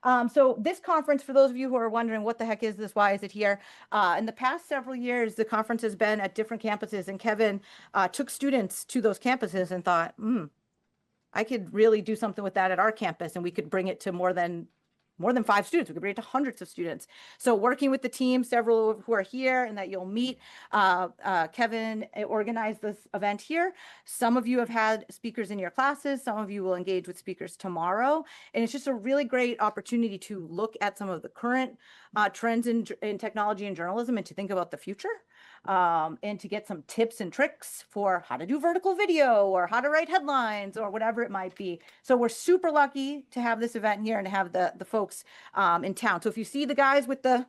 So this conference, for those of you who are wondering what the heck is this, why is it here? In the past several years, the conference has been at different campuses, and Kevin took students to those campuses and thought, I could really do something with that at our campus, and we could bring it to more than 5 students. We could bring it to hundreds of students. So working with the team, several who are here and that you'll meet, Kevin organized this event here. Some of you have had speakers in your classes. Some of you will engage with speakers tomorrow. And it's just a really great opportunity to look at some of the current trends in technology and journalism and to think about the future. And to get some tips and tricks for how to do vertical video or how to write headlines or whatever it might be. So we're super lucky to have this event here and to have the folks in town. So if you see the guys with the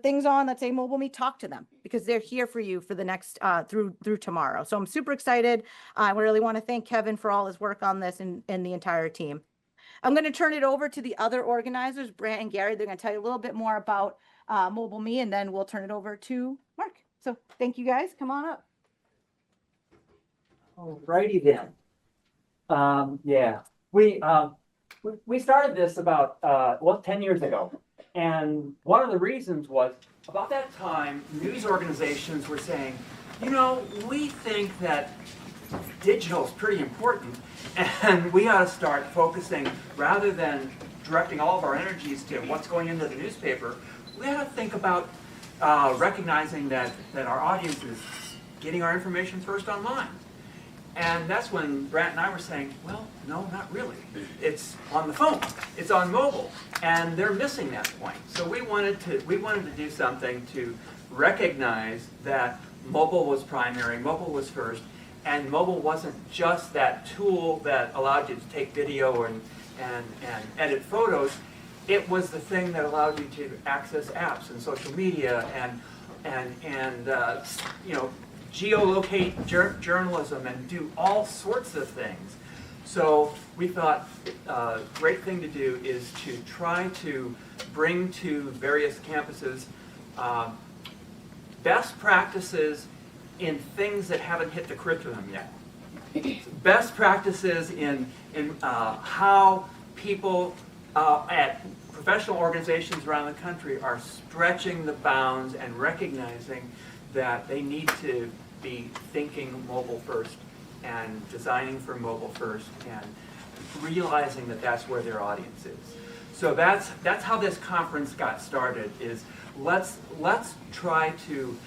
things on that say Mobile Me, talk to them because they're here for you for the next through tomorrow. So I'm super excited. I really want to thank Kevin for all his work on this and the entire team. I'm going to turn it over to the other organizers, Brant and Gary. They're going to tell you a little bit more about Mobile Me, and then we'll turn it over to Mark. So thank you guys. Come on up. All righty then. Yeah, we started this about 10 years ago, and one of the reasons was about that time news organizations were saying, you know, we think that digital is pretty important, and we ought to start focusing rather than directing all of our energies to what's going into the newspaper. We ought to think about recognizing that our audience is getting our information first online. And that's when Brant and I were saying, well, no, not really. It's on the phone. It's on mobile. And they're missing that point. So we wanted to do something to recognize that mobile was primary, mobile was first, and mobile wasn't just that tool that allowed you to take video and edit photos. It was the thing that allowed you to access apps and social media and you know, geolocate journalism and do all sorts of things. So we thought a great thing to do is to try to bring to various campuses best practices in things that haven't hit the curriculum yet. Best practices in how people at professional organizations around the country are stretching the bounds and recognizing that they need to be thinking mobile first and designing for mobile first and realizing that that's where their audience is. So that's how this conference got started, is let's try to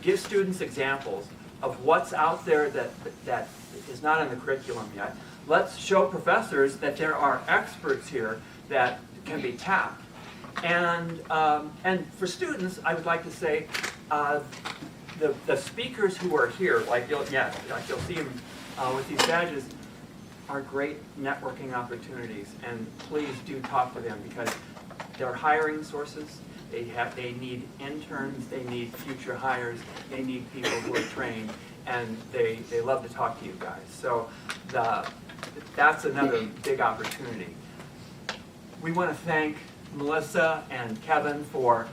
give students examples of what's out there that is not in the curriculum yet. Let's show professors that there are experts here that can be tapped. And for students, I would like to say, the speakers who are here, like you'll see them with these badges, are great networking opportunities. And please do talk to them because they're hiring sources. They need interns, they need future hires, they need people who are trained, and they love to talk to you guys. So that's another big opportunity. We want to thank Melissa and Kevin for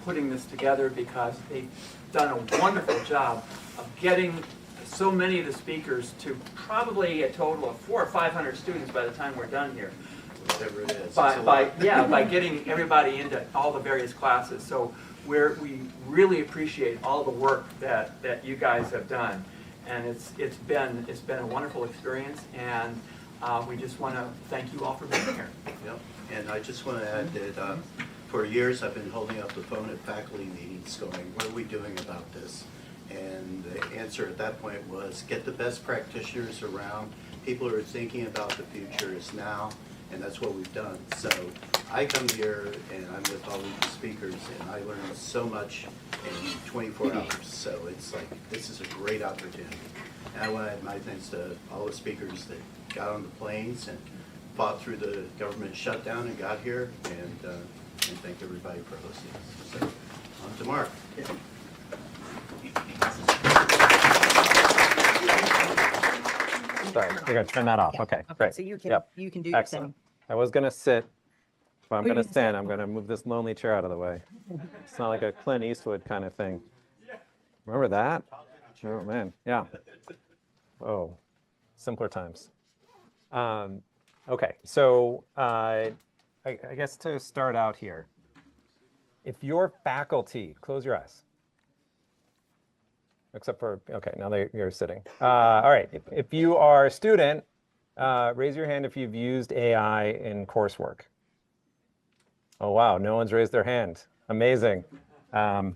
putting this together because they've done a wonderful job of getting so many of the speakers to probably a total of 400 or 500 students by the time we're done here. Whatever it is. By getting everybody into all the various classes. So we really appreciate all the work that you guys have done, and it's been a wonderful experience, and we just want to thank you all for being here. Yep. And I just want to add that for years I've been holding up the phone at faculty meetings going, what are we doing about this? And the answer at that point was get the best practitioners around. People who are thinking about the future is now, and that's what we've done. So I come here and I'm with all of the speakers and I learn so much in 24 hours. So it's like, this is a great opportunity. And I want to add my thanks to all the speakers that got on the planes and fought through the government shutdown and got here, and thank everybody for hosting us. So on to Mark. Sorry, you're going to turn that off. Okay, great. So you can do Excellent. I was going to sit, but I'm going to stand. I'm going to move this lonely chair out of the way. It's not like a Clint Eastwood kind of thing. Remember that? Oh, man. Yeah. Oh, simpler times. Okay, so I I guess to start out here, if your faculty, close your eyes. Except for, okay, now you're sitting. All right, if you are a student, raise your hand if you've used AI in coursework. Oh, wow, no one's raised their hand. Amazing. We're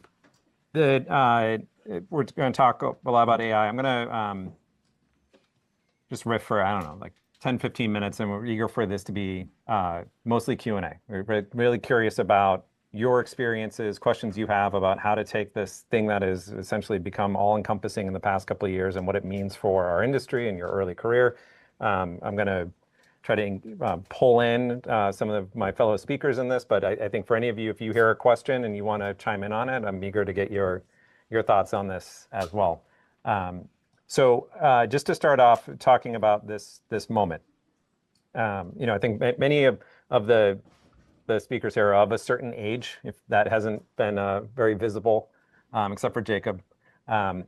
going to talk a lot about AI. I'm going to just riff for, I don't know, like 10, 15 minutes, and we're eager for this to be mostly Q&A. We're really curious about your experiences, questions you have about how to take this thing that has essentially become all-encompassing in the past couple of years and what it means for our industry and your early career. I'm going to try to pull in some of my fellow speakers in this, but I think for any of you, if you hear a question and you want to chime in on it, I'm eager to get your thoughts on this as well. So just to start off talking about this moment, I think many of the speakers here are of a certain age, if that hasn't been very visible, except for Jacob. So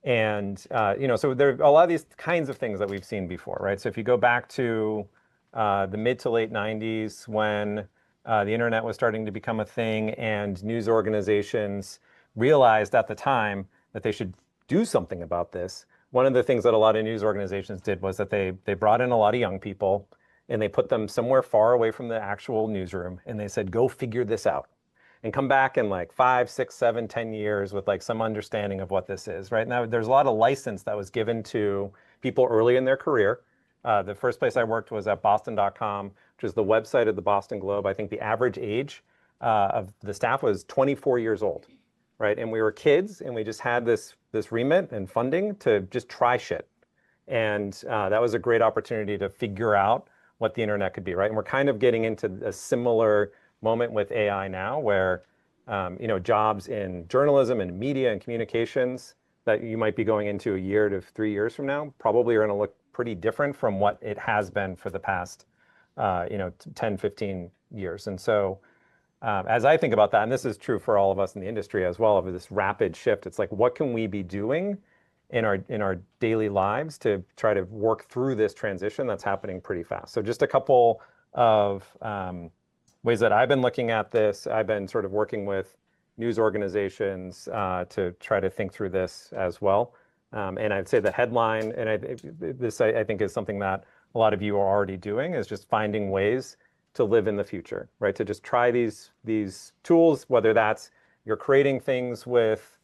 there are a lot of these kinds of things that we've seen before, right? So if you go back to the mid to late 90s when the internet was starting to become a thing and news organizations realized at the time that they should do something about this, one of the things that a lot of news organizations did was that they brought in a lot of young people and they put them somewhere far away from the actual newsroom and they said, go figure this out and come back in like 5, 6, 7, 10 years with like some understanding of what this is, right? Now, there's a lot of license that was given to people early in their career. The first place I worked was at Boston.com, which is the website of the Boston Globe. I think the average age of the staff was 24 years old, right? And we were kids and we just had this remit and funding to just try shit. And that was a great opportunity to figure out what the internet could be, right? And we're kind of getting into a similar moment with AI now where, jobs in journalism and media and communications that you might be going into a year to 3 years from now probably are going to look pretty different from what it has been for the past, 10, 15 years. And so as I think about that, and this is true for all of us in the industry as well, of this rapid shift, it's like, what can we be doing in our daily lives to try to work through this transition that's happening pretty fast? So just a couple of ways that I've been looking at this. I've been sort of working with news organizations to try to think through this as well. And I'd say the headline, and this I think is something that a lot of you are already doing, is just finding ways to live in the future, right? To just try these tools, whether that's you're creating things with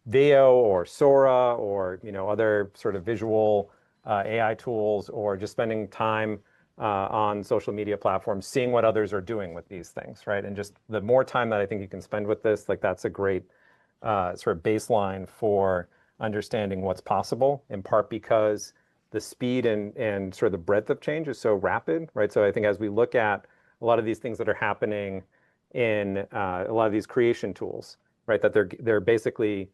Veo or Sora or other sort of visual AI tools, or just spending time on social media platforms, seeing what others are doing with these things, right? And just the more time that I think you can spend with this, like that's a great sort of baseline for understanding what's possible, in part because the speed and sort of the breadth of change is so rapid, right? So I think as we look at a lot of these things that are happening in a lot of these creation tools, right, that they're basically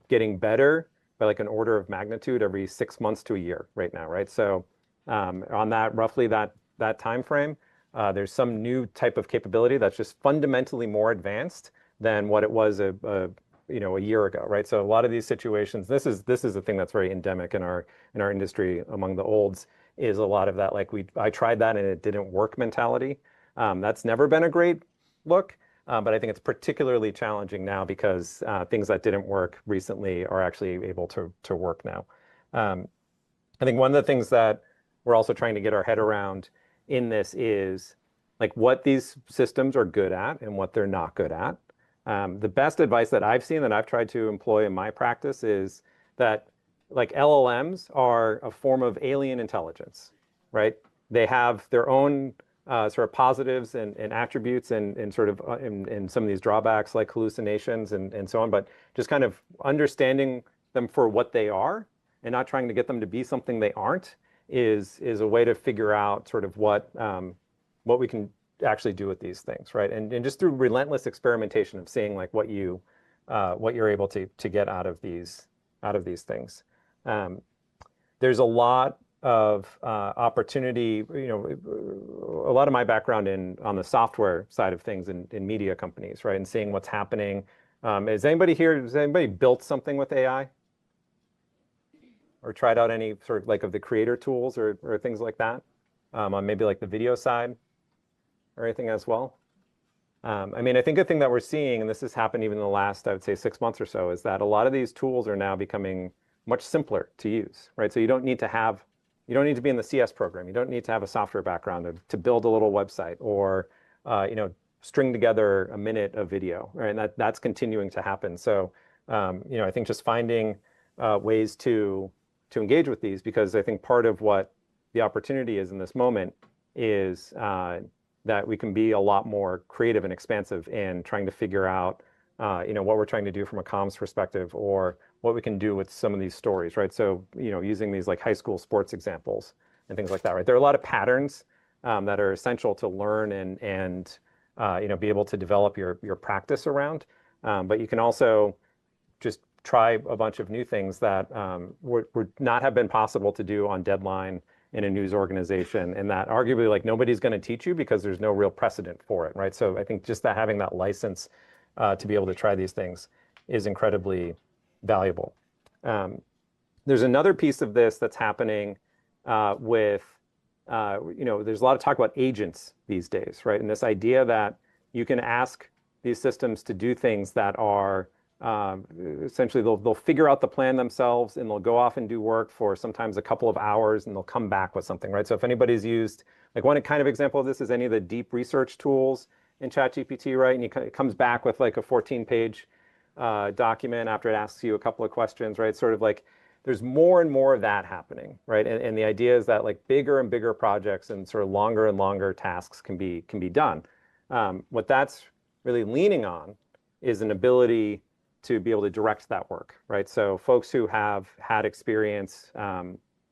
getting better by like an order of magnitude every 6 months to a year right now, right? So on that roughly that time frame, there's some new type of capability that's just fundamentally more advanced than what it was a year ago, right? So a lot of these situations, this is the thing that's very endemic in our industry among the olds, is a lot of that like I tried that and it didn't work mentality. That's never been a great look, but I think it's particularly challenging now because things that didn't work recently are actually able to work now. I think one of the things that we're also trying to get our head around in this is like what these systems are good at and what they're not good at. The best advice that I've seen that I've tried to employ in my practice is that like LLMs are a form of alien intelligence, right? They have their own sort of positives and attributes and sort of in some of these drawbacks like hallucinations and so on, but just kind of understanding them for what they are and not trying to get them to be something they aren't is a way to figure out sort of what we can actually do with these things, right? And just through relentless experimentation of seeing like what you're able to get out of these things. There's a lot of opportunity, a lot of my background on the software side of things in media companies, right? And seeing what's happening. Has anybody built something with AI? Or tried out any sort of like of the creator tools or things like that? On maybe like the video side? or anything as well? I mean, I think a thing that we're seeing, and this has happened even in the last, I would say, 6 months or so, is that a lot of these tools are now becoming much simpler to use, right? So you don't need to be in the CS program. You don't need to have a software background to build a little website or, string together a minute of video, right? And that's continuing to happen. So, I think just finding ways to engage with these, because I think part of what the opportunity is in this moment is that we can be a lot more creative and expansive in trying to figure out, what we're trying to do from a comms perspective, or what we can do with some of these stories, right? So, using these like high school sports examples and things like that, right? There are a lot of patterns that are essential to learn and be able to develop your practice around. But you can also just try a bunch of new things that would not have been possible to do on deadline in a news organization, and that arguably like nobody's going to teach you because there's no real precedent for it, right? So I think just that having that license to be able to try these things is incredibly valuable. There's another piece of this that's happening with, there's a lot of talk about agents these days, right? And this idea that you can ask these systems to do things that are essentially they'll figure out the plan themselves, and they'll go off and do work for sometimes a couple of hours, and they'll come back with something, right? So if anybody's used, like one kind of example of this is any of the deep research tools in ChatGPT, right? And it comes back with like a 14-page document after it asks you a couple of questions, right? Sort of like there's more and more of that happening, right? And the idea is that like bigger and bigger projects and sort of longer and longer tasks can be done. What that's really leaning on is an ability to be able to direct that work, right? So folks who have had experience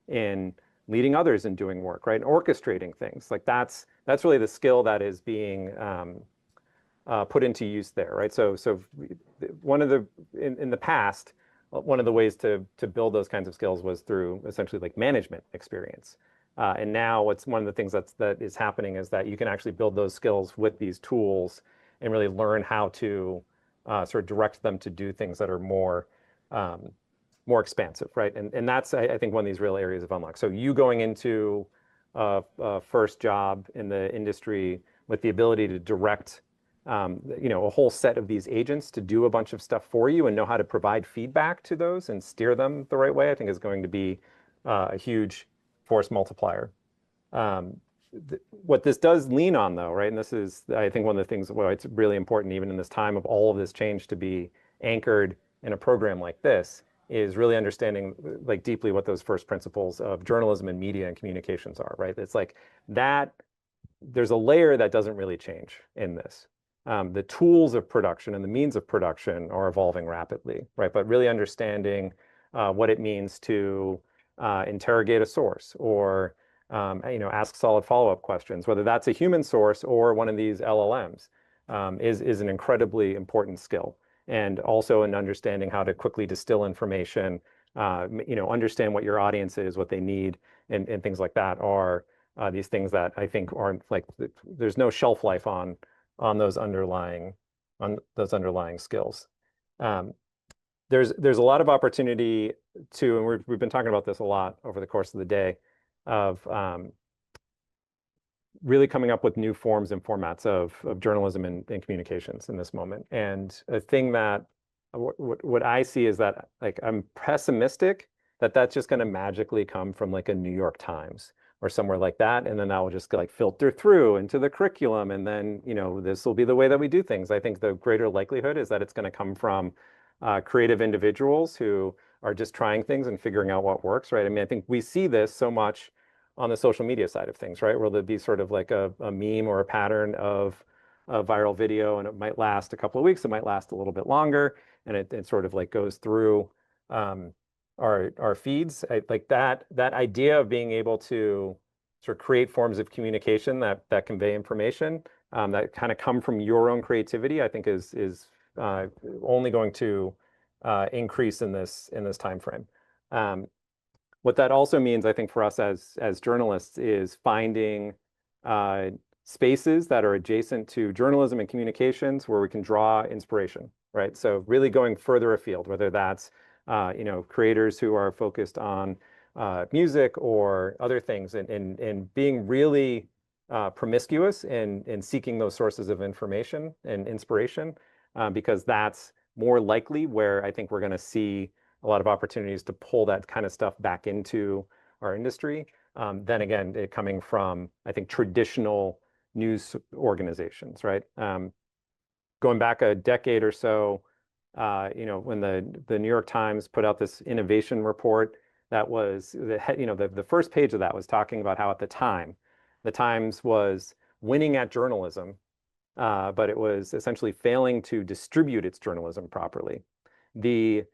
in leading others in doing work, right? And orchestrating things, like that's really the skill that is being put into use there, right? So one of the in the past, one of the ways to build those kinds of skills was through essentially like management experience. And now what's one of the things that is happening is that you can actually build those skills with these tools and really learn how to sort of direct them to do things that are more expansive, right? And that's, I think, one of these real areas of unlock. So you going into a first job in the industry with the ability to direct, a whole set of these agents to do a bunch of stuff for you and know how to provide feedback to those and steer them the right way, I think is going to be a huge force multiplier. What this does lean on, though, right, and this is, I think, one of the things, well, it's really important even in this time of all of this change to be anchored in a program like this, is really understanding like deeply what those first principles of journalism and media and communications are, right? It's like that there's a layer that doesn't really change in this. The tools of production and the means of production are evolving rapidly, right? But really understanding what it means to interrogate a source or ask solid follow-up questions, whether that's a human source or one of these LLMs, is an incredibly important skill. And also in understanding how to quickly distill information, understand what your audience is, what they need, and things like that are these things that I think aren't like, there's no shelf life on those underlying skills. There's a lot of opportunity to, and we've been talking about this a lot over the course of the day, of really coming up with new forms and formats of journalism and communications in this moment. And a thing that what I see is that like I'm pessimistic that that's just going to magically come from like a New York Times or somewhere like that, and then that will just like filter through into the curriculum, and then this will be the way that we do things. I think the greater likelihood is that it's going to come from creative individuals who are just trying things and figuring out what works, right? I mean, I think we see this so much on the social media side of things, right? Where there'd be sort of like a meme or a pattern of a viral video, and it might last a couple of weeks, it might last a little bit longer, and it sort of like goes through our feeds. Like that idea of being able to sort of create forms of communication that convey information that kind of come from your own creativity, I think is only going to increase in this time frame. What that also means, I think, for us as journalists is finding spaces that are adjacent to journalism and communications where we can draw inspiration, right? So really going further afield, whether that's creators who are focused on music or other things, and being really promiscuous in seeking those sources of information and inspiration, because that's more likely where I think we're going to see a lot of opportunities to pull that kind of stuff back into our industry. Then again, it coming from, I think, traditional news organizations, right? Going back a decade or so, when the New York Times put out this innovation report, that was the first page of that was talking about how at the time, the Times was winning at journalism, but it was essentially failing to distribute its journalism properly. The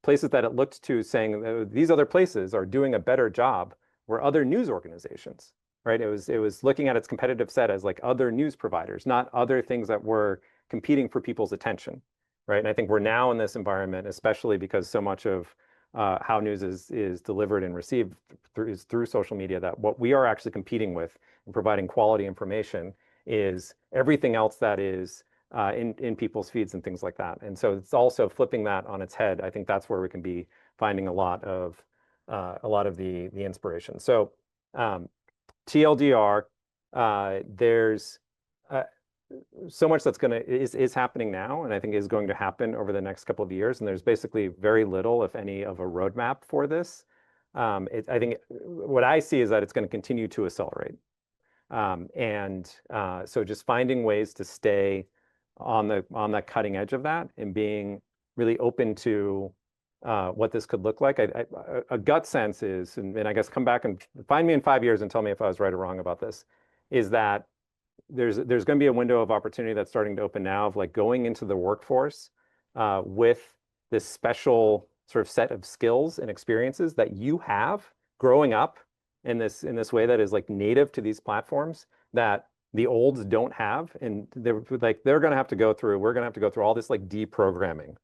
places that it looked to saying these other places are doing a better job were other news organizations, right? It was looking at its competitive set as like other news providers, not other things that were competing for people's attention, right? And I think we're now in this environment, especially because so much of how news is delivered and received is through social media, that what we are actually competing with and providing quality information is everything else that is in people's feeds and things like that. And so it's also flipping that on its head. I think that's where we can be finding a lot of the inspiration. So TLDR, there's so much that's is happening now, and I think is going to happen over the next couple of years. And there's basically very little, if any, of a roadmap for this. I think what I see is that it's going to continue to accelerate. So just finding ways to stay on the cutting edge of that and being really open to what this could look like. A gut sense is, and I guess come back and find me in 5 years and tell me if I was right or wrong about this, is that there's going to be a window of opportunity that's starting to open now of like going into the workforce with this special sort of set of skills and experiences that you have growing up in this way that is like native to these platforms that the olds don't have, and we're going to have to go through all this like deprogramming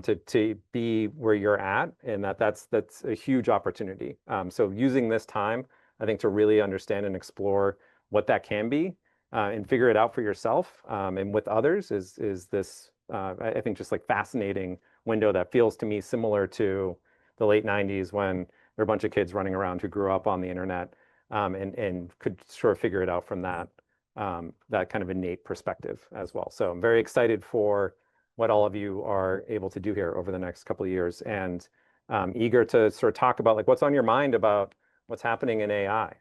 to be where you're at, and that's a huge opportunity. So using this time, I think, to really understand and explore what that can be and figure it out for yourself and with others is this I think just like fascinating window that feels to me similar to the late 90s when there were a bunch of kids running around who grew up on the internet and could sort of figure it out from that kind of innate perspective as well. So I'm very excited for what all of you are able to do here over the next couple of years, and eager to sort of talk about like what's on your mind about what's happening in AI.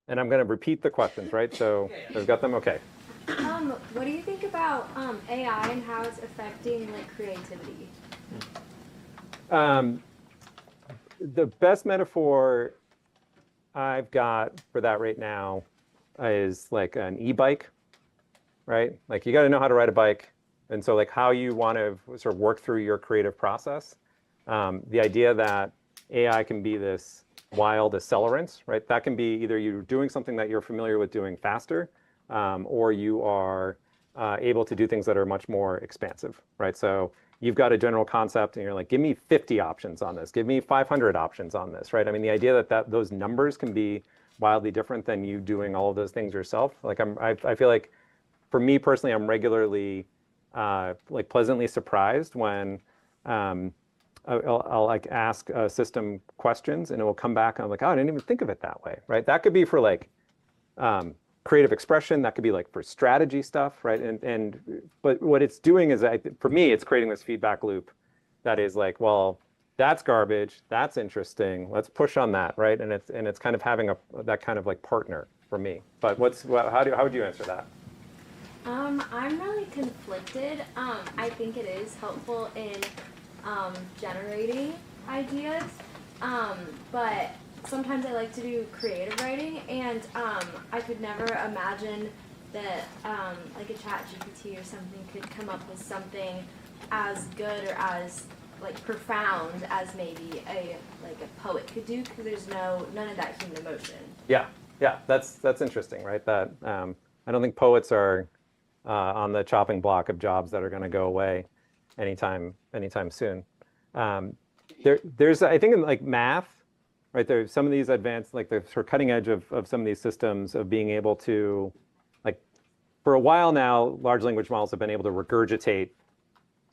And I'm going to repeat the questions, right? So I've got them. Okay. What do you think about AI and how it's affecting like creativity? The best metaphor I've got for that right now is like an e-bike, right? Like you got to know how to ride a bike. And so like how you want to sort of work through your creative process. The idea that AI can be this wild accelerant, right? That can be either you're doing something that you're familiar with doing faster, or you are able to do things that are much more expansive, right? So you've got a general concept and you're like, give me 50 options on this, give me 500 options on this, right? I mean, the idea that those numbers can be wildly different than you doing all of those things yourself. Like I feel like for me personally, I'm regularly like pleasantly surprised when I'll like ask a system questions and it will come back and I'm like, oh, I didn't even think of it that way, right? That could be for like creative expression, that could be like for strategy stuff, right? But what it's doing is, for me, it's creating this feedback loop that is like, well, that's garbage, that's interesting, let's push on that, right? And it's kind of having that kind of like partner for me. But how would you answer that? I'm really conflicted. I think it is helpful in generating ideas, but sometimes I like to do creative writing, and I could never imagine that like a ChatGPT or something could come up with something as good or as like profound as maybe a poet could do, because there's none of that human emotion. Yeah, that's interesting, right? That I don't think poets are on the chopping block of jobs that are going to go away anytime soon. There's I think in like math, right? There's some of these advanced, like the sort of cutting edge of some of these systems of being able to, like, for a while now, large language models have been able to regurgitate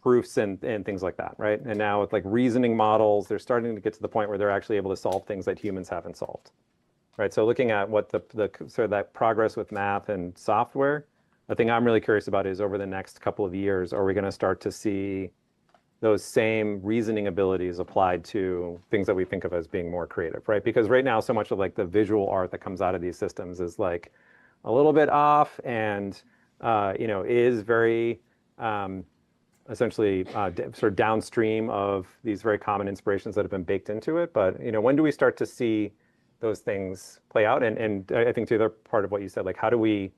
proofs and things like that, right? And now with like reasoning models, they're starting to get to the point where they're actually able to solve things that humans haven't solved, right? So looking at what the sort of that progress with math and software, the thing I'm really curious about is over the next couple of years, are we going to start to see those same reasoning abilities applied to things that we think of as being more creative, right? Because right now, so much of like the visual art that comes out of these systems is like a little bit off and, is very essentially sort of downstream of these very common inspirations that have been baked into it. But, when do we start to see those things play out? And I think the other part of what you said, like, how do we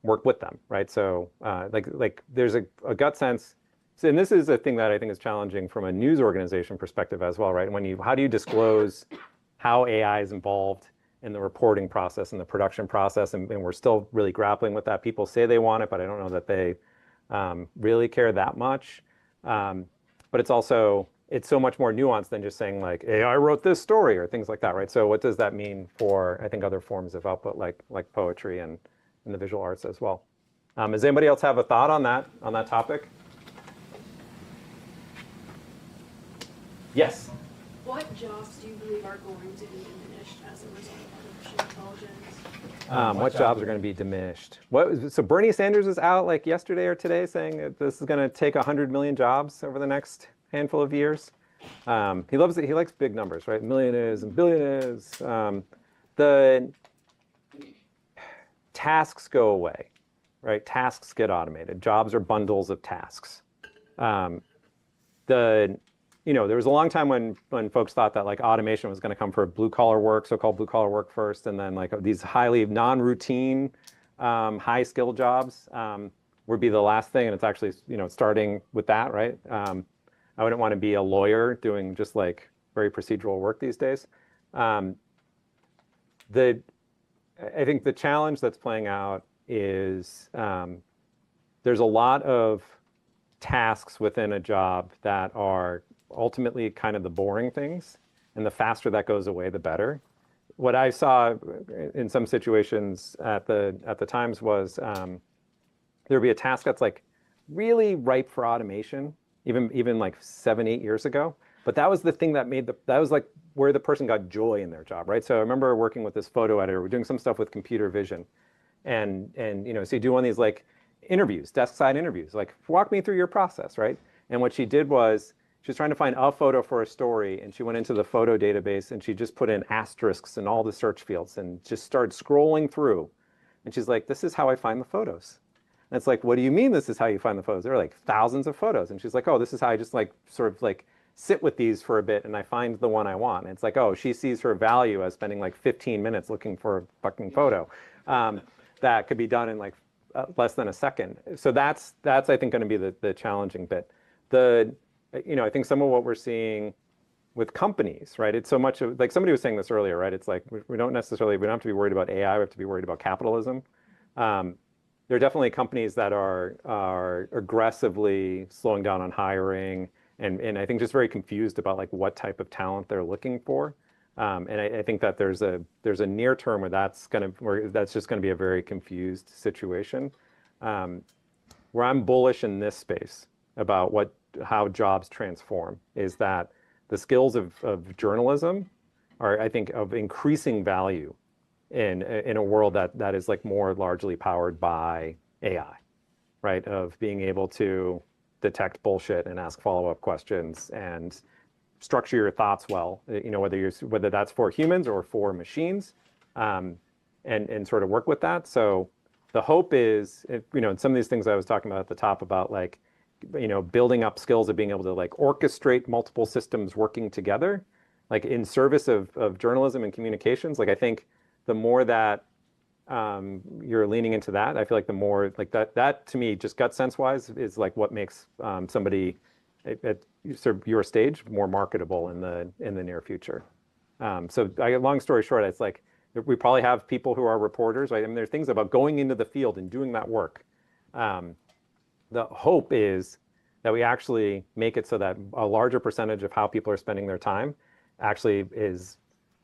work with them, right? So like there's a gut sense. So, and this is a thing that I think is challenging from a news organization perspective as well, right? How do you disclose how AI is involved in the reporting process and the production process? And we're still really grappling with that. People say they want it, but I don't know that they really care that much. But it's so much more nuanced than just saying like, AI wrote this story or things like that, right? So what does that mean for, I think, other forms of output like poetry and the visual arts as well? Does anybody else have a thought on that topic? Yes. What jobs do you believe are going to be diminished as a result of artificial intelligence? What jobs are going to be diminished? So Bernie Sanders is out like yesterday or today saying that this is going to take 100 million jobs over the next handful of years. He likes big numbers, right? Millionaires and billionaires. The tasks go away, right? Tasks get automated. Jobs are bundles of tasks. There was a long time when folks thought that like automation was going to come for blue collar work, so-called blue collar work first, and then like these highly non-routine, high skill jobs would be the last thing. And it's actually, starting with that, right? I wouldn't want to be a lawyer doing just like very procedural work these days. I think the challenge that's playing out is there's a lot of tasks within a job that are ultimately kind of the boring things, and the faster that goes away, the better. What I saw in some situations at the Times was there'd be a task that's like really ripe for automation, even like 7-8 years ago. But that was the thing that was like where the person got joy in their job, right? So I remember working with this photo editor. We're doing some stuff with computer vision, and so you do one of these like interviews, desk side interviews, like walk me through your process, right? And what she did was she was trying to find a photo for a story, and she went into the photo database and she just put in asterisks in all the search fields and just started scrolling through. And she's like, this is how I find the photos. And it's like, what do you mean this is how you find the photos? There are like thousands of photos. And she's like, oh, this is how I just like sort of like sit with these for a bit and I find the one I want. And it's like, oh, she sees her value as spending like 15 minutes looking for a fucking photo that could be done in like less than a second. So that's I think going to be the challenging bit. I think some of what we're seeing with companies, right? It's so much of, like somebody was saying this earlier, right? It's like we don't have to be worried about AI. We have to be worried about capitalism. There are definitely companies that are aggressively slowing down on hiring, and I think just very confused about like what type of talent they're looking for. And I think that there's a near term where that's just going to be a very confused situation. Where I'm bullish in this space about how jobs transform is that the skills of journalism are, I think, of increasing value in a world that is like more largely powered by AI, right? Of being able to detect bullshit and ask follow-up questions and structure your thoughts well, whether that's for humans or for machines, and sort of work with that. So the hope is, in some of these things I was talking about at the top about like, building up skills of being able to like orchestrate multiple systems working together, like in service of journalism and communications. Like I think the more that you're leaning into that, I feel like the more like that to me, just gut sense wise, is like what makes somebody at sort of your stage more marketable in the near future. So long story short, it's like we probably have people who are reporters, right? I mean, there's things about going into the field and doing that work. The hope is that we actually make it so that a larger percentage of how people are spending their time actually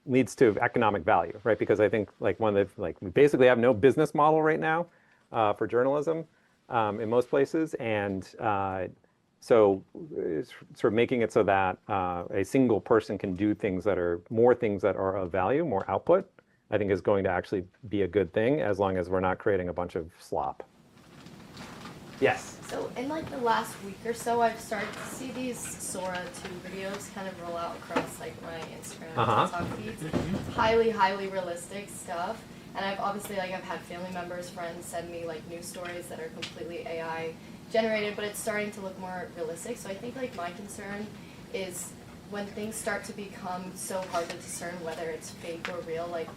leads to economic value, right? Because I think like we basically have no business model right now for journalism. in most places. And so it's sort of making it so that a single person can do things that are more things that are of value, more output, I think is going to actually be a good thing as long as we're not creating a bunch of slop. Yes. So in like the last week or so, I've started to see these Sora 2 videos kind of roll out across like my Instagram and TikTok feeds. Highly, highly realistic stuff. And I've obviously I've had family members, friends send me like news stories that are completely AI generated, but it's starting to look more realistic. So I think like my concern is when things start to become so hard to discern whether it's fake or real, like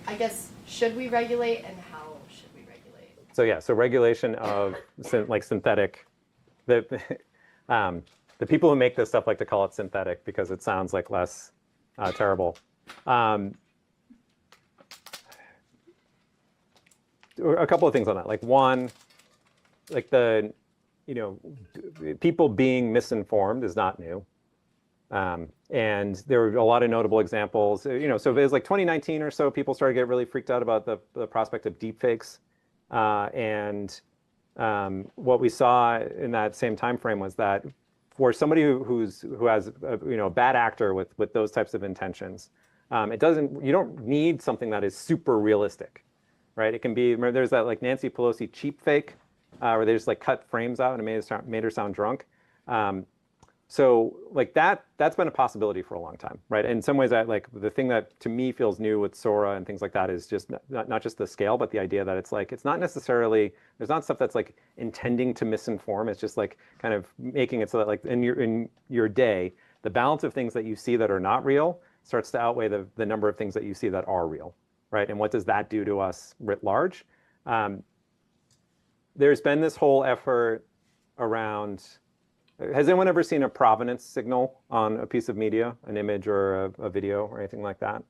I guess should we regulate and how should we regulate? So yeah, so regulation of like synthetic, the people who make this stuff like to call it synthetic because it sounds like less terrible. A couple of things on that. Like one, like people being misinformed is not new. And there were a lot of notable examples. So it was like 2019 or so, people started to get really freaked out about the prospect of deepfakes. And what we saw in that same time frame was that for somebody who has a bad actor with those types of intentions, you don't need something that is super realistic, right? It can be, remember there's that like Nancy Pelosi cheap fake where they just like cut frames out and it made her sound drunk. So like that's been a possibility for a long time, right? In some ways, like the thing that to me feels new with Sora and things like that is just not just the scale, but the idea that it's not necessarily, there's not stuff that's like intending to misinform. It's just like kind of making it so that like in your day, the balance of things that you see that are not real starts to outweigh the number of things that you see that are real, right? And what does that do to us writ large? There's been this whole effort around. Has anyone ever seen a provenance signal on a piece of media, an image or a video or anything like that?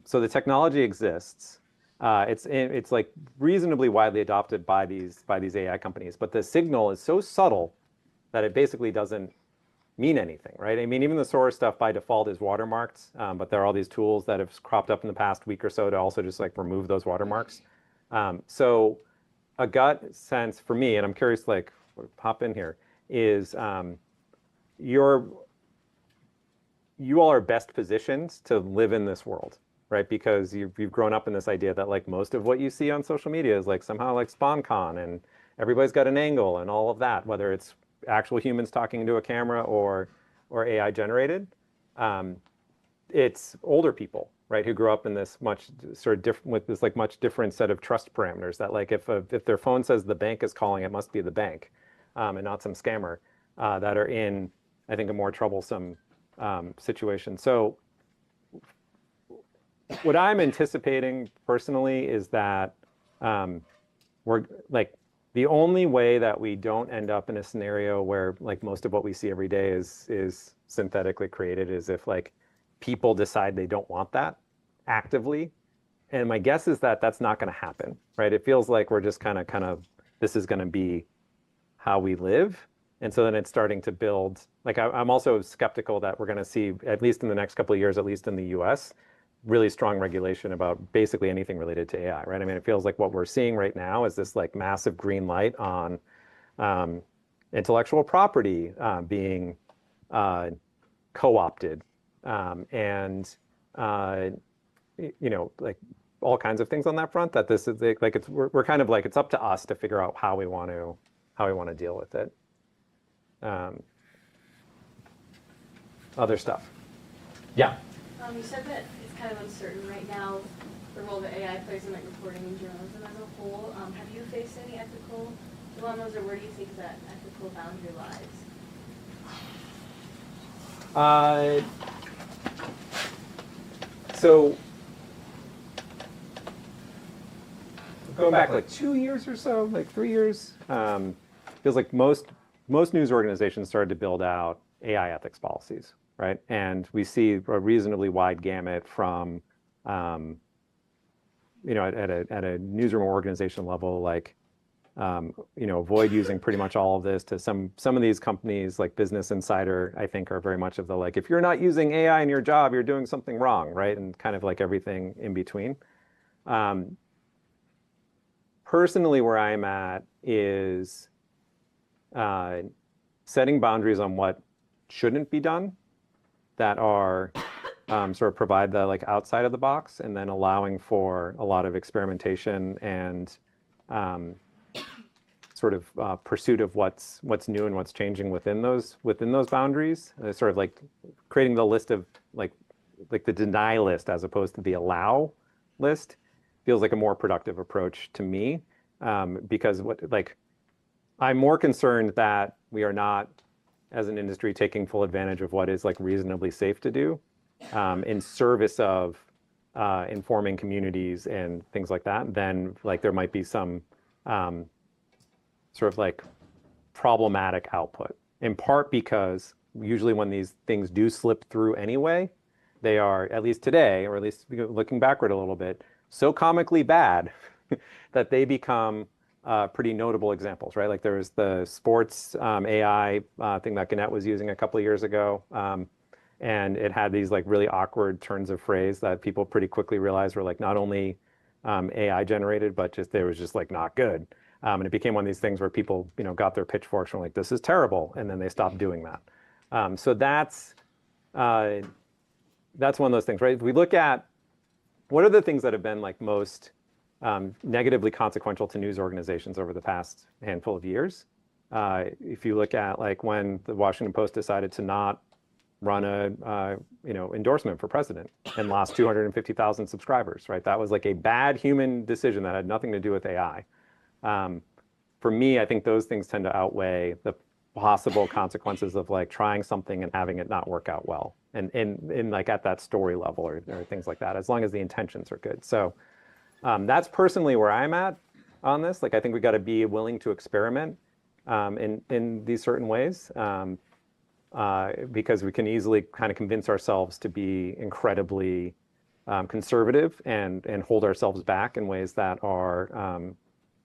So the technology exists. It's like reasonably widely adopted by these AI companies, but the signal is so subtle that it basically doesn't mean anything, right? I mean, even the Sora stuff by default is watermarked, but there are all these tools that have cropped up in the past week or so to also just like remove those watermarks. So a gut sense for me, and I'm curious, like hop in here, is you all are best positioned to live in this world, right? Because you've grown up in this idea that like most of what you see on social media is like somehow like SpawnCon and everybody's got an angle and all of that, whether it's actual humans talking into a camera or AI generated. It's older people, right, who grew up in this much sort of different with this like much different set of trust parameters that like if their phone says the bank is calling, it must be the bank. And not some scammer that are in, I think, a more troublesome situation. So what I'm anticipating personally is that we're like the only way that we don't end up in a scenario where like most of what we see every day is synthetically created is if like people decide they don't want that actively. And my guess is that that's not going to happen, right? It feels like we're just kind of this is going to be how we live. And so then it's starting to build, like I'm also skeptical that we're going to see, at least in the next couple of years, at least in the US, really strong regulation about basically anything related to AI, right? I mean, it feels like what we're seeing right now is this like massive green light on intellectual property being co-opted and like all kinds of things on that front that this is like we're kind of like it's up to us to figure out how we want to deal with it. Other stuff. Yeah. You said that it's kind of uncertain right now the role that AI plays in like reporting and journalism as a whole. Have you faced any ethical dilemmas, or where do you think that ethical boundary lies? So going back like 2 years or so, like 3 years, feels like most news organizations started to build out AI ethics policies, right? And we see a reasonably wide gamut from, at a newsroom organization level, like, avoid using pretty much all of this to some of these companies like Business Insider, I think are very much of the like, if you're not using AI in your job, you're doing something wrong, right? And kind of like everything in between. personally, where I'm at is setting boundaries on what shouldn't be done that are sort of provide the like outside of the box, and then allowing for a lot of experimentation and sort of pursuit of what's new and what's changing within those boundaries. Sort of like creating the list of like the deny list as opposed to the allow list feels like a more productive approach to me, because I'm more concerned that we are not, as an industry, taking full advantage of what is like reasonably safe to do in service of informing communities and things like that. Then like there might be some sort of like problematic output, in part because usually when these things do slip through anyway, they are, at least today, or at least looking backward a little bit, so comically bad that they become pretty notable examples, right? Like there was the sports AI thing that Gannett was using a couple of years ago. And it had these like really awkward turns of phrase that people pretty quickly realized were like not only AI generated, but just they was just like not good. And it became one of these things where people, got their pitchforks and were like, this is terrible. And then they stopped doing that. So that's one of those things, right? If we look at what are the things that have been like most negatively consequential to news organizations over the past handful of years. If you look at like when the Washington Post decided to not run a endorsement for president and lost 250,000 subscribers, right? That was like a bad human decision that had nothing to do with AI. For me, I think those things tend to outweigh the possible consequences of like trying something and having it not work out well, and like at that story level or things like that, as long as the intentions are good. So that's personally where I'm at on this. Like I think we got to be willing to experiment in these certain ways. Because we can easily kind of convince ourselves to be incredibly conservative and hold ourselves back in ways that are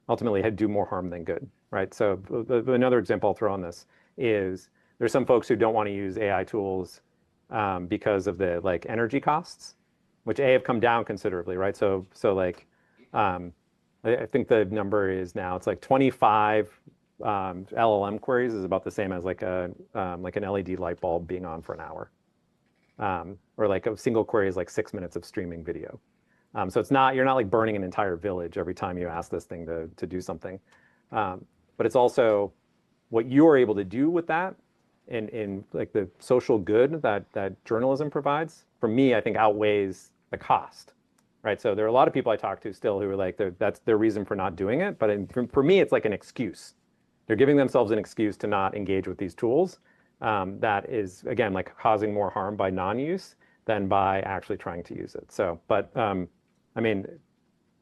ultimately do more harm than good, right? So another example I'll throw on this is there's some folks who don't want to use AI tools because of the like energy costs, which have come down considerably, right? So like I think the number is now it's like 25 LLM queries is about the same as like an LED light bulb being on for an hour, or like a single query is like 6 minutes of streaming video. So you're not like burning an entire village every time you ask this thing to do something, but it's also what you're able to do with that in like the social good that journalism provides. For me, I think outweighs the cost. Right, so there are a lot of people I talk to still who are like that's their reason for not doing it, but for me, it's like an excuse. They're giving themselves an excuse to not engage with these tools. That is, again, like causing more harm by non-use than by actually trying to use it. So, but I mean,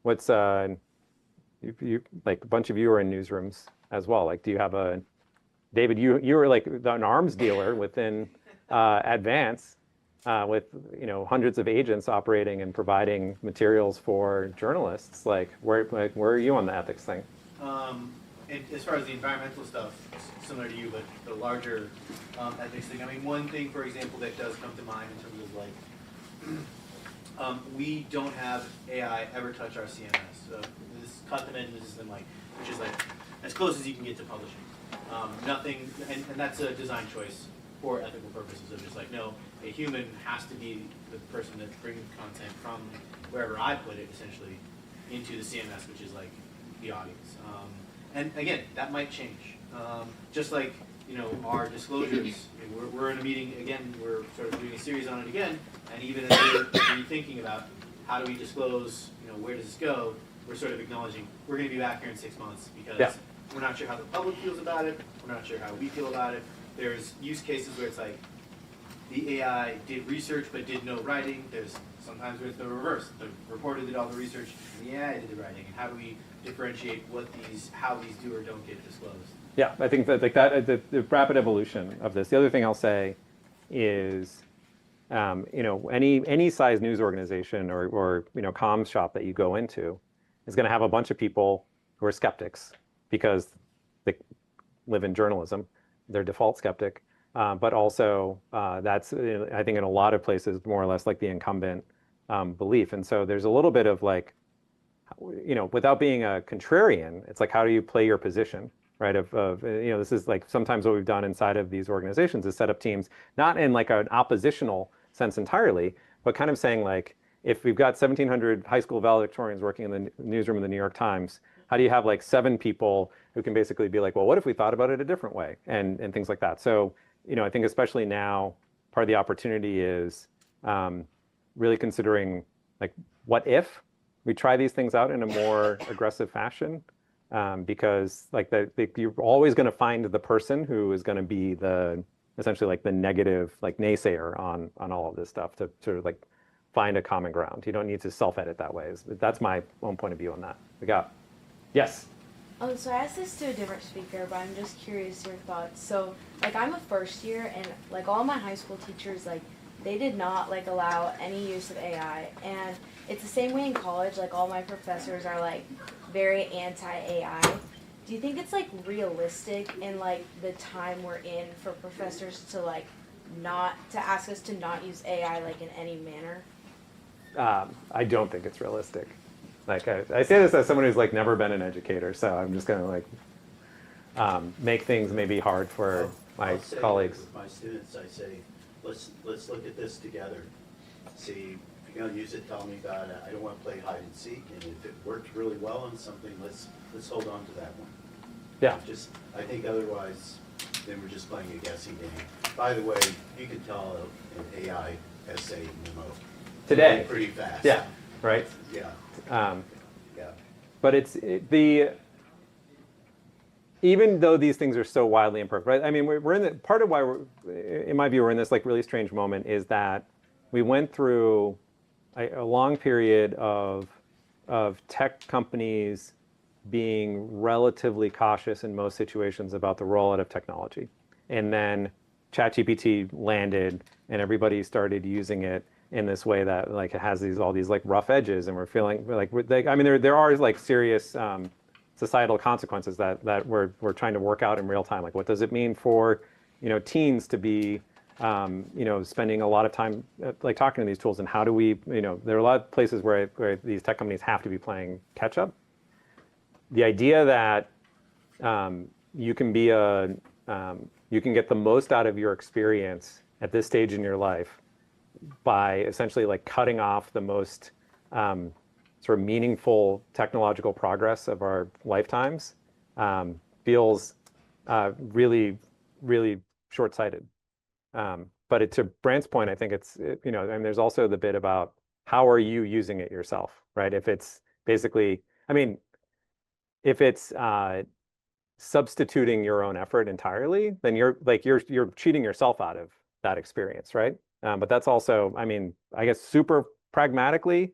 what's you like a bunch of you are in newsrooms as well. Like, do you have David? You were like an arms dealer within Advance, with hundreds of agents operating and providing materials for journalists. Like, where are you on the ethics thing? As far as the environmental stuff, similar to you, but the larger ethics thing. I mean, one thing, for example, that does come to mind in terms of like, we don't have AI ever touch our CMS. So this cut-the-menu system, like, which is like as close as you can get to publishing. Nothing, and that's a design choice for ethical purposes of just like, no, a human has to be the person that brings content from wherever I put it, essentially, into the CMS, which is like the audience. And again, that might change. Just like, our disclosures, we're in a meeting, again, we're sort of doing a series on it again, and even as we're rethinking about how do we disclose, where does this go, we're sort of acknowledging we're going to be back here in 6 months because we're not sure how the public feels about it, we're not sure how we feel about it. There's use cases where it's like, the AI did research but did no writing. There's sometimes where it's the reverse. The reporter did all the research and the AI did the writing. And how do we differentiate how these do or don't get disclosed? Yeah, I think that like that the rapid evolution of this. The other thing I'll say is, any size news organization or comms shop that you go into is going to have a bunch of people who are skeptics because they live in journalism. They're default skeptic. But also that's, I think in a lot of places, more or less like the incumbent belief. And so there's a little bit of like, you know, without being a contrarian, it's like, how do you play your position, right? You know, this is like sometimes what we've done inside of these organizations is set up teams, not in like an oppositional sense entirely, but kind of saying like, if we've got 1,700 high school valedictorians working in the newsroom of the New York Times, how do you have like 7 people who can basically be like, well, what if we thought about it a different way, and things like that. So, you know, I think especially now, part of the opportunity is really considering like, what if we try these things out in a more aggressive fashion? Because like you're always going to find the person who is going to be essentially like the negative, like naysayer on all of this stuff to like find a common ground. You don't need to self-edit that way. That's my own point of view on that. Yes. Oh, so I asked this to a different speaker, but I'm just curious your thoughts. So, like, I'm a first year, and like all my high school teachers, like, they did not like allow any use of AI, and it's the same way in college. Like, all my professors are like very anti-AI. Do you think it's like realistic in like the time we're in for professors to like not to ask us to not use AI like in any manner? I don't think it's realistic. Like I say this as someone who's like never been an educator, so I'm just gonna like make things maybe hard for my colleagues. With my students, I say, let's look at this together. See, if you're gonna use it, tell me about it. I don't want to play hide and seek, and if it worked really well on something, let's hold on to that one. Yeah. Just, I think otherwise, then we're just playing a guessing game. By the way, you can tell an AI essay memo Today. pretty fast. Yeah. Right. Yeah. Yeah. But even though these things are so wildly imperfect, right? I mean, we're in the part of why in my view, we're in this like really strange moment is that we went through a long period of tech companies being relatively cautious in most situations about the rollout of technology, and then ChatGPT landed, and everybody started using it in this way that like it has all these like rough edges, and we're feeling like I mean there are like serious societal consequences that we're trying to work out in real time. Like, what does it mean for, you know, teens to be you know, spending a lot of time like talking to these tools, and how do we, you know, there are a lot of places where these tech companies have to be playing catch up. The idea that you can be you can get the most out of your experience at this stage in your life by essentially like cutting off the most sort of meaningful technological progress of our lifetimes feels really, really short-sighted. But to Brant's point, I think it's, you know, and there's also the bit about how are you using it yourself, right? If it's basically, I mean, if it's substituting your own effort entirely, then you're cheating yourself out of that experience, right? But that's also, I mean, I guess super pragmatically,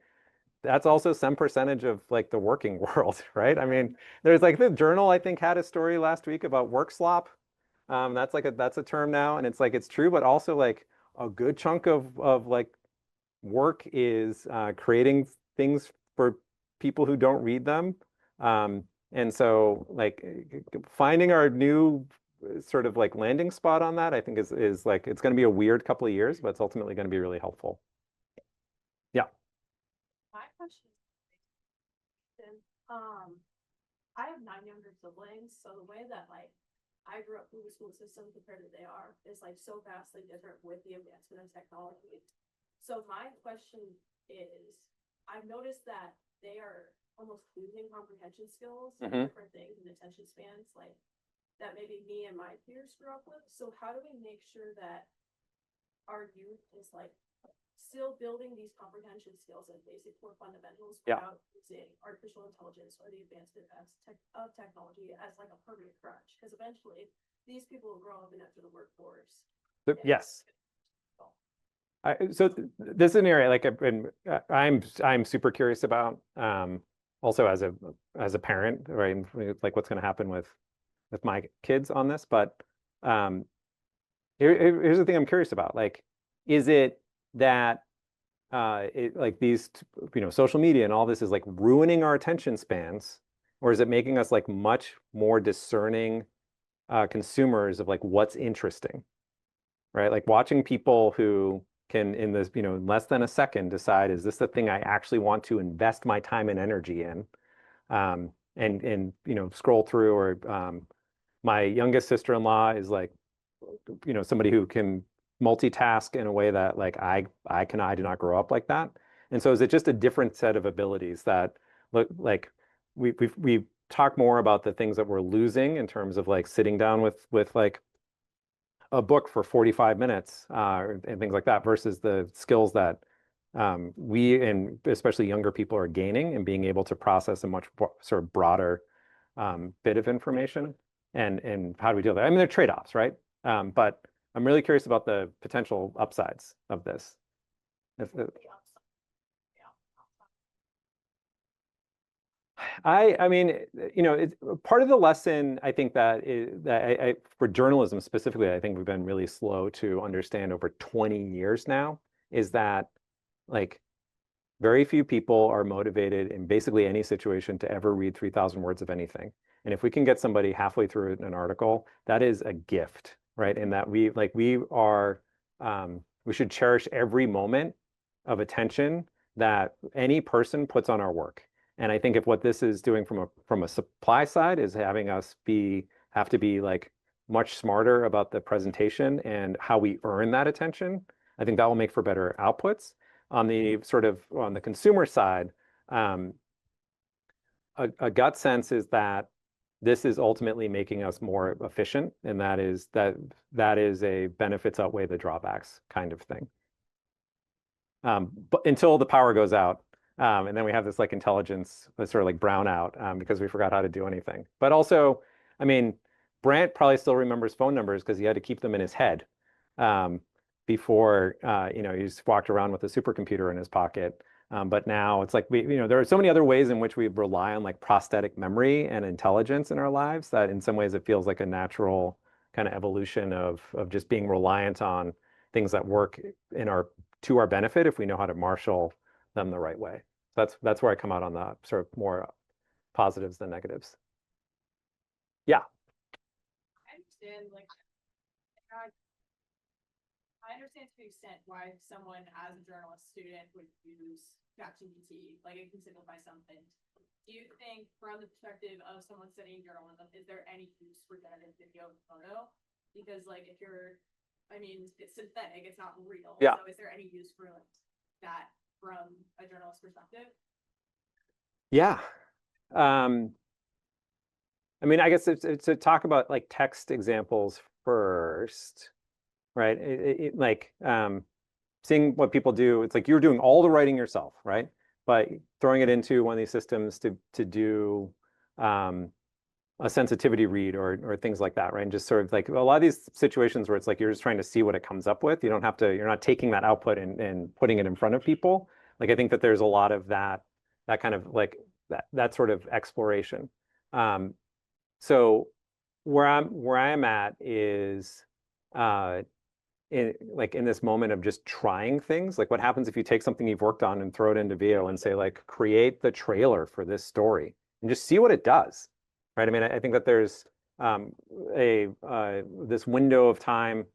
that's also some percentage of like the working world, right? I mean, there's like the Journal, I think, had a story last week about work slop. That's a term now, and it's like it's true, but also like a good chunk of like work is creating things for people who don't read them. And so like finding our new sort of like landing spot on that, I think is like, it's going to be a weird couple of years, but it's ultimately going to be really helpful. Yeah. My question is, I have 9 younger siblings, so the way that like I grew up through the school system compared to they are is like so vastly different with the advancement of technology. So my question is, I've noticed that they are almost losing comprehension skills, different things and attention spans, like that maybe me and my peers grew up with. So how do we make sure that our youth is like still building these comprehension skills and basic core fundamentals without using artificial intelligence or the advancement of technology as like a permanent crutch? Because eventually these people will grow up and enter the workforce. Yes. So this is an area like I'm super curious about, also as a parent, right? Like what's going to happen with my kids on this. But here's the thing I'm curious about. Like, is it that like these, you know, social media and all this is like ruining our attention spans, or is it making us like much more discerning consumers of like what's interesting, right? Like watching people who can in this, in less than a second decide, is this the thing I actually want to invest my time and energy in? And scroll through, or my youngest sister-in-law is like, somebody who can multitask in a way that like I did not grow up like that. And so is it just a different set of abilities that look like we talk more about the things that we're losing in terms of like sitting down with like a book for 45 minutes and things like that versus the skills that we and especially younger people are gaining and being able to process a much sort of broader bit of information and how do we deal with that? I mean, they're trade-offs, right? But I'm really curious about the potential upsides of this. I mean, it's part of the lesson I think that is that for journalism specifically, I think we've been really slow to understand over 20 years now is that like very few people are motivated in basically any situation to ever read 3,000 words of anything. And if we can get somebody halfway through an article, that is a gift, right? And that we should cherish every moment of attention that any person puts on our work. And I think if what this is doing from a supply side is having us have to be like much smarter about the presentation and how we earn that attention, I think that will make for better outputs. On the consumer side, a gut sense is that this is ultimately making us more efficient, and that is a benefits outweigh the drawbacks kind of thing. But until the power goes out, and then we have this like intelligence, this sort of like brownout because we forgot how to do anything. But also, I mean, Brant probably still remembers phone numbers because he had to keep them in his head before he just walked around with a supercomputer in his pocket. But now it's like there are so many other ways in which we rely on like prosthetic memory and intelligence in our lives that in some ways it feels like a natural kind of evolution of just being reliant on things that work to our benefit if we know how to marshal them the right way. That's where I come out on the sort of more positives than negatives. Yeah. I understand, like, I understand to an extent why someone as a journalist student would use ChatGPT, like it can simplify something. Do you think from the perspective of someone studying journalism, is there any use for generative video and photo? Because like if I mean, it's synthetic, it's not real. Yeah. So is there any use for like that from a journalist perspective? Yeah. I mean, I guess to talk about like text examples first, right? Like seeing what people do, it's like you're doing all the writing yourself, right? But throwing it into one of these systems to do a sensitivity read or things like that, right? And just sort of like a lot of these situations where it's like you're just trying to see what it comes up with. You're not taking that output and putting it in front of people. Like I think that there's a lot of that kind of like that sort of exploration. So where I'm at is in this moment of just trying things. Like what happens if you take something you've worked on and throw it into Veo and say like create the trailer for this story and just see what it does, right? I mean, I think that there's this window of time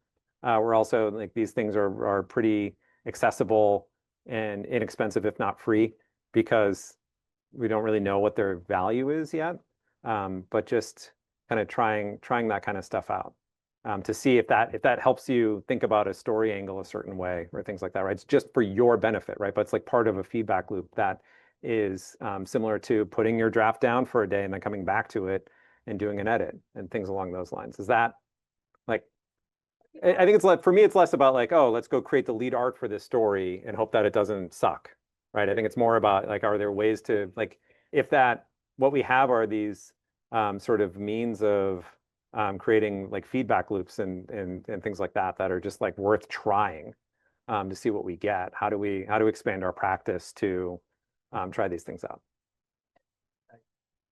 where also like these things are pretty accessible and inexpensive, if not free, because we don't really know what their value is yet. But just kind of trying that kind of stuff out to see if that helps you think about a story angle a certain way or things like that, right? It's just for your benefit, right? But it's like part of a feedback loop that is similar to putting your draft down for a day and then coming back to it and doing an edit and things along those lines. Is that like, I think it's like, for me, it's less about like, oh, let's go create the lead art for this story and hope that it doesn't suck, right? I think it's more about like, are there ways to like, if what we have are these sort of means of creating like feedback loops and things like that are just like worth trying to see what we get. How do we expand our practice to try these things out?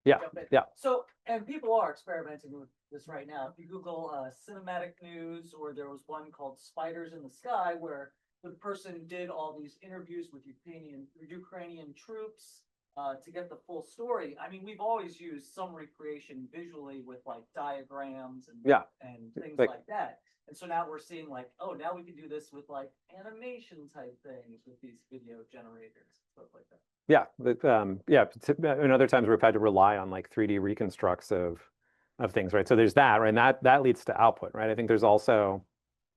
Yeah, yeah. So, and people are experimenting with this right now. If you Google cinematic news, or there was one called Spiders in the Sky, where the person did all these interviews with Ukrainian troops to get the full story. I mean, we've always used summary creation visually with like diagrams and Yeah. and things Like- like that. And so now we're seeing like, oh, now we can do this with like animation type things with these video generators, stuff like that. Yeah, but and other times we've had to rely on like 3D reconstructs of things, right? So there's that, right? And that leads to output, right? I think there's also,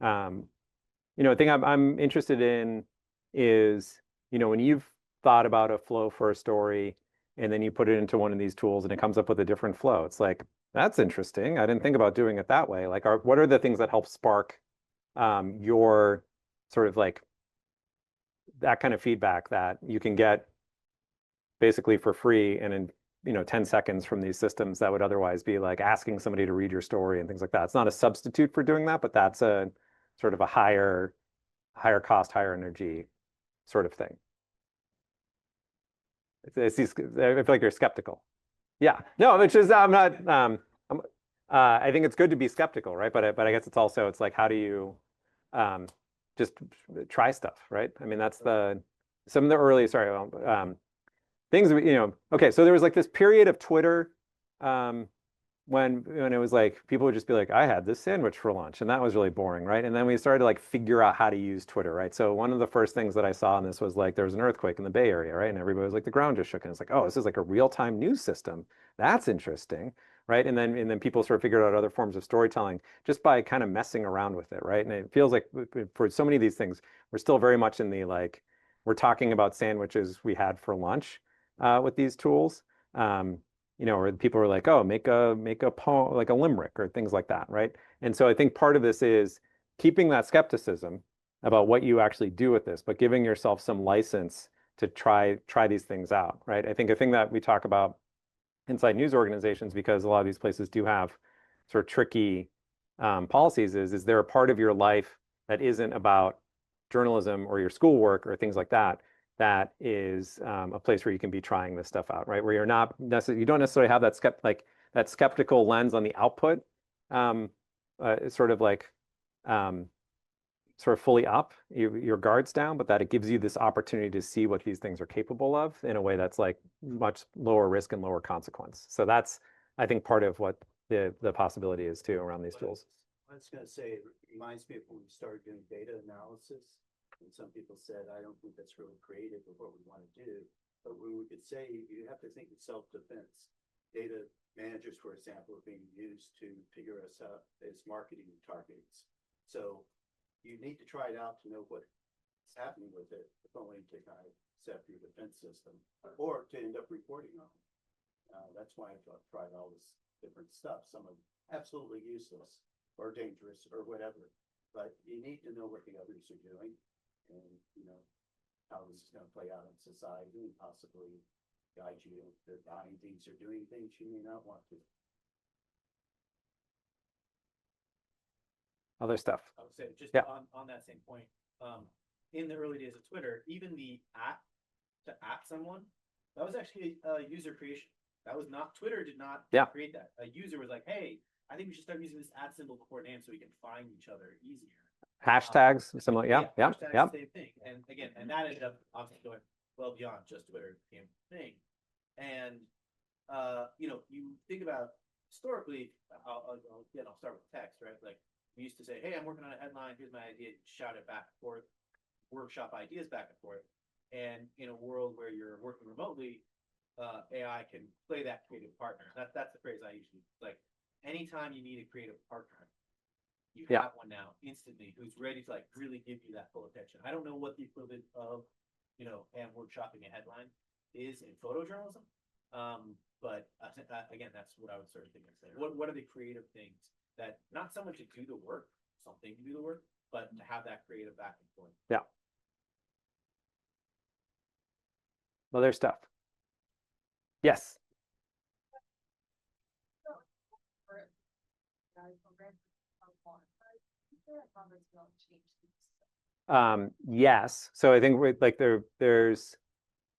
a thing I'm interested in is, when you've thought about a flow for a story and then you put it into one of these tools and it comes up with a different flow. It's like, that's interesting. I didn't think about doing it that way. Like, what are the things that help spark your sort of like that kind of feedback that you can get basically for free and in 10 seconds from these systems that would otherwise be like asking somebody to read your story and things like that. It's not a substitute for doing that, but that's a sort of a higher cost, higher energy sort of thing. I feel like you're skeptical. Yeah, no, which is I'm not. I think it's good to be skeptical, right? But I guess it's like, how do you just try stuff, right? I mean, that's some of the early things. Okay, so there was like this period of Twitter when it was like people would just be like, I had this sandwich for lunch, and that was really boring, right? And then we started to like figure out how to use Twitter, right? So one of the first things that I saw in this was like there was an earthquake in the Bay Area, right? And everybody was like, the ground just shook, and it's like, oh, this is like a real-time news system. That's interesting, right? And then people sort of figured out other forms of storytelling just by kind of messing around with it, right? And it feels like for so many of these things, we're still very much in the like, we're talking about sandwiches we had for lunch with these tools. Or people are like, oh, make a poem, like a limerick or things like that, right? And so I think part of this is keeping that skepticism about what you actually do with this, but giving yourself some license to try these things out, right? I think a thing that we talk about inside news organizations, because a lot of these places do have sort of tricky policies, is there a part of your life that isn't about journalism or your schoolwork or things like that, that is a place where you can be trying this stuff out, right? Where you don't necessarily have that skeptical lens on the output, sort of fully up, your guards down, but that it gives you this opportunity to see what these things are capable of in a way that's like much lower risk and lower consequence. So that's, I think, part of what the possibility is too around these tools. I was going to say, it reminds me of when we started doing data analysis. And some people said, I don't think that's really creative of what we want to do. But we could say, you have to think of self-defense. Data managers, for example, are being used to figure us out as marketing targets. So you need to try it out to know what's happening with it, if only to kind of set your defense system or to end up reporting on it. That's why I've tried all this different stuff. Some are absolutely useless or dangerous or whatever. But you need to know what the others are doing. And how this is going to play out in society and possibly guide you to buying things or doing things you may not want to. Other stuff. I would say just Yeah. on that same point, in the early days of Twitter, even the to someone, that was actually a user creation. That was not, Twitter did not create that. A user was like, hey, I think we should start using this @ symbol before name so we can find each other easier. Hashtags, similar, yeah. Hashtags, same thing. And again, and that ended up obviously going well beyond just Twitter, became a thing. And you think about historically, I'll start with text, right? Like we used to say, hey, I'm working on a headline, here's my idea, shout it back and forth, workshop ideas back and forth. And in a world where you're working remotely, AI can play that creative partner. That's the phrase I usually like. Anytime you need a creative partner, you have one now instantly who's ready to like really give you that full attention. I don't know what the equivalent of, and workshopping a headline is in photojournalism. But again, that's what I would sort of think of saying. What are the creative things that not so much to do the work, something to do the work, but to have that creative back and forth. Yeah. Other stuff. Yes. Yes. So I think like there's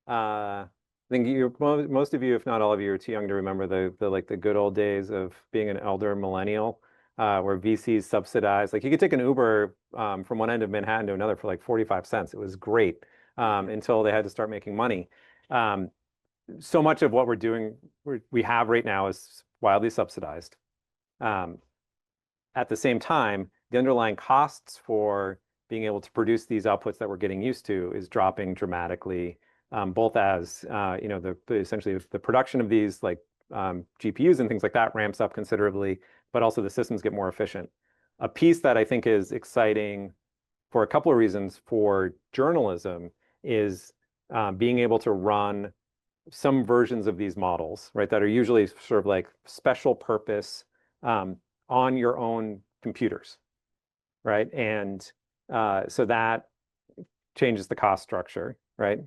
I think most of you, if not all of you, are too young to remember the good old days of being an elder millennial, where VCs subsidized. Like you could take an Uber from one end of Manhattan to another for like 45 cents. It was great until they had to start making money. so much of what we're doing, we have right now is wildly subsidized. At the same time, the underlying costs for being able to produce these outputs that we're getting used to is dropping dramatically, both as essentially the production of these like GPUs and things like that ramps up considerably, but also the systems get more efficient. A piece that I think is exciting for a couple of reasons for journalism is being able to run some versions of these models, right, that are usually sort of like special purpose on your own computers, right? And so that changes the cost structure, right?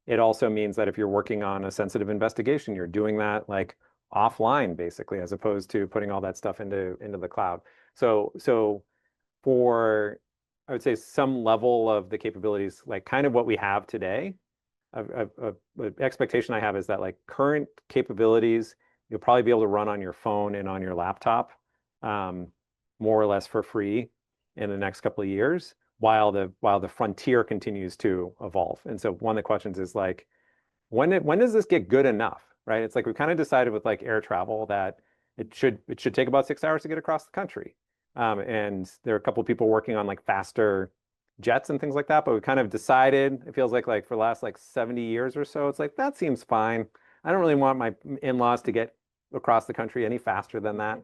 It also means that if you're working on a sensitive investigation, you're doing that like offline, basically, as opposed to putting all that stuff into the cloud. So for, I would say, some level of the capabilities, like kind of what we have today, expectation I have is that like current capabilities, you'll probably be able to run on your phone and on your laptop, more or less for free in the next couple of years, while the frontier continues to evolve. And so one of the questions is like, when does this get good enough, right? It's like we kind of decided with like air travel that it should take about 6 hours to get across the country. And there are a couple of people working on like faster jets and things like that, but we kind of decided, it feels like for the last like 70 years or so, it's like, that seems fine. I don't really want my in-laws to get across the country any faster than that.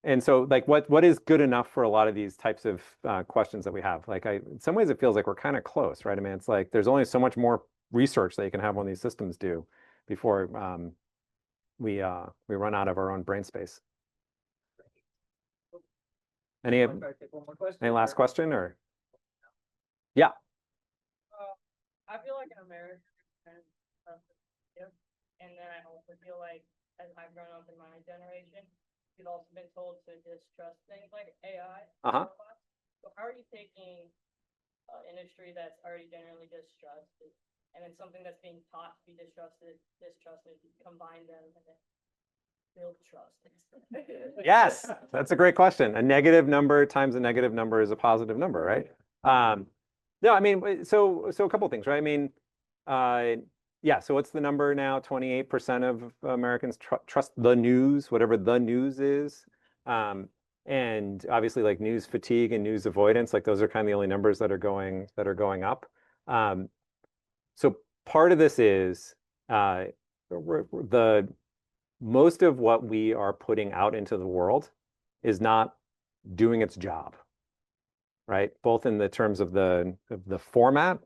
And so like what is good enough for a lot of these types of questions that we have? Like in some ways it feels like we're kind of close, right? I mean, it's like there's only so much more research that you can have on these systems do before we run out of our own brain space. Any last question or? Yeah. I feel like in America, and then I also feel like as I've grown up in my generation, we've also been told to distrust things like AI. So how are you taking an industry that's already generally distrusted, and then something that's being taught to be distrusted, combine them and then build trust? Yes, that's a great question. A negative number times a negative number is a positive number, right? No, I mean, so a couple of things, right? I mean, yeah, so what's the number now? 28% of Americans trust the news, whatever the news is. And obviously like news fatigue and news avoidance, like those are kind of the only numbers that are going up. So part of this is the most of what we are putting out into the world is not doing its job, right? Both in the terms of the format,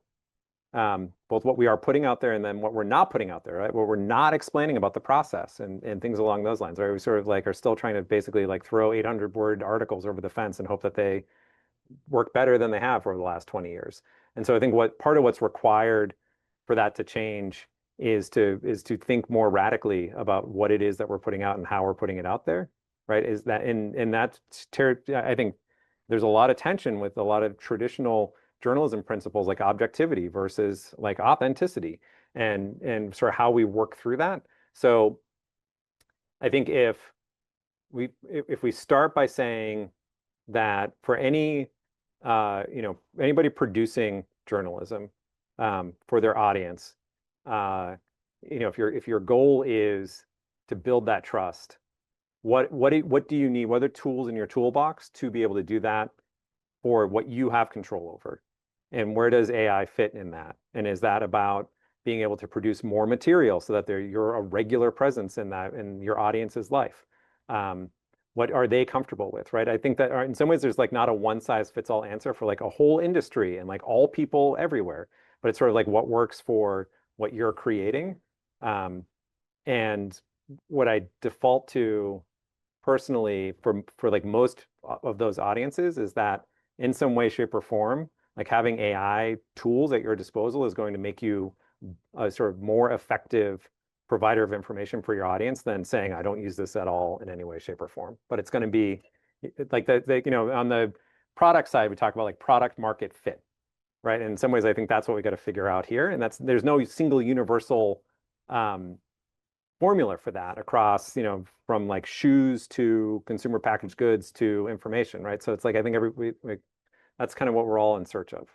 both what we are putting out there and then what we're not putting out there, right? What we're not explaining about the process and things along those lines, right? We sort of like are still trying to basically like throw 800-word articles over the fence and hope that they work better than they have over the last 20 years. And so I think part of what's required for that to change is to think more radically about what it is that we're putting out and how we're putting it out there, right? Is that in that I think there's a lot of tension with a lot of traditional journalism principles like objectivity versus like authenticity and sort of how we work through that. So I think if we start by saying that for any anybody producing journalism for their audience, if your goal is to build that trust, what do you need? What are tools in your toolbox to be able to do that for what you have control over? And where does AI fit in that? And is that about being able to produce more material so that you're a regular presence in that in your audience's life? What are they comfortable with, right? I think that in some ways there's like not a one size fits all answer for like a whole industry and like all people everywhere, but it's sort of like what works for what you're creating. And what I default to personally for like most of those audiences is that in some way, shape, or form, like having AI tools at your disposal is going to make you a sort of more effective provider of information for your audience than saying, I don't use this at all in any way, shape, or form. But it's going to be like on the product side, we talk about like product market fit, right? And in some ways, I think that's what we got to figure out here. And there's no single universal formula for that across, from like shoes to consumer packaged goods to information, right? So it's like, I think that's kind of what we're all in search of.